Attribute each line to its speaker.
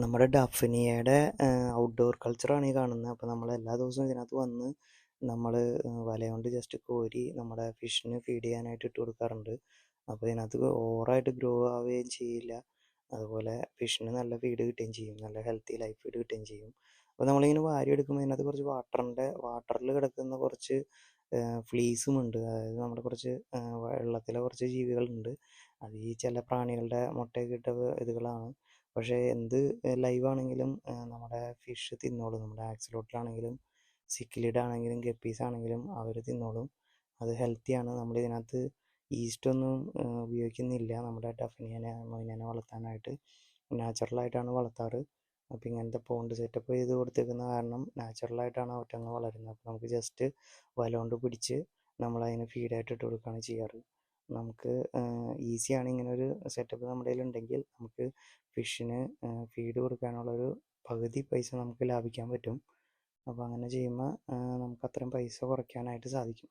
Speaker 1: നമ്മുടെ ഡഫിനിയയുടെ ഔട്ട്ഡോർ കൾച്ചറാണ് ഈ കാണുന്നത്. അപ്പോൾ നമ്മൾ എല്ലാ ദിവസവും ഇതിനകത്ത് വന്ന് നമ്മൾ വല കൊണ്ട് ജസ്റ്റ് കോരി നമ്മുടെ ഫിഷിന് ഫീഡ് ചെയ്യാനായിട്ട് ഇട്ട് കൊടുക്കാറുണ്ട്. അപ്പോൾ ഇതിനകത്ത് ഓവറായിട്ട് ഗ്രോ ആവുകയും ചെയ്യില്ല. അതുപോലെ ഫിഷിന് നല്ല ഫീഡ് കിട്ടുകയും ചെയ്യും, നല്ല ഹെൽത്തി ലൈഫ് ഫീഡ് കിട്ടുകയും ചെയ്യും. അപ്പോൾ നമ്മളിങ്ങനെ വാരി എടുക്കുമ്പോൾ ഇതിനകത്ത് കുറച്ച് വാട്ടറിൽ കിടക്കുന്ന കുറച്ച് ഫ്ലീസുമുണ്ട്. അതായത് നമ്മുടെ കുറച്ച് വെള്ളത്തിലെ കുറച്ച് ജീവികളുണ്ട്. അത് ഈ ചില പ്രാണികളുടെ മുട്ടയൊക്കെ ഇട്ട ഇതുകളാണ്. പക്ഷേ എന്ത് ലൈവാണെങ്കിലും നമ്മുടെ ഫിഷ് തിന്നോളും. നമ്മുടെ ആക്സിലോട്ടിലാണെങ്കിലും സിക്കിലിഡാണെങ്കിലും ഗപ്പീസ് ആണെങ്കിലും അവർ തിന്നോളും. അത് ഹെൽത്തിയാണ്. നമ്മളിതിനകത്ത് ഈസ്റ്റൊന്നും ഉപയോഗിക്കുന്നില്ല നമ്മുടെ ഡഫിനിയനെ മൊയിനേനെ വളർത്താനായിട്ട്. നാച്ചുറലായിട്ടാണ് വളർത്താറ്. അപ്പോൾ ഇങ്ങനത്തെ പോണ്ട് സെറ്റപ്പ് ചെയ്ത് കൊടുത്തേക്കുന്ന കാരണം നാച്ചുറലായിട്ടാണ് അവറ്റങ്ങൾ വളരുന്നത്. അപ്പോൾ നമുക്ക് ജസ്റ്റ് വല കൊണ്ട് പിടിച്ച് നമ്മളതിന് ഫീഡായിട്ട് ഇട്ട് കൊടുക്കുകയാണ് ചെയ്യാറ്. നമുക്ക് ഈസിയാണ് ഇങ്ങനൊരു സെറ്റപ്പ് നമ്മുടെ കയ്യിലുണ്ടെങ്കിൽ നമുക്ക് ഫിഷിന് ഫീഡ് കൊടുക്കാനുള്ളൊരു പകുതി പൈസ നമുക്ക് ലാഭിക്കാൻ പറ്റും. അപ്പോൾ അങ്ങനെ ചെയ്യുമ്പോൾ നമുക്ക് അത്രയും പൈസ കുറയ്ക്കാനായിട്ട് സാധിക്കും.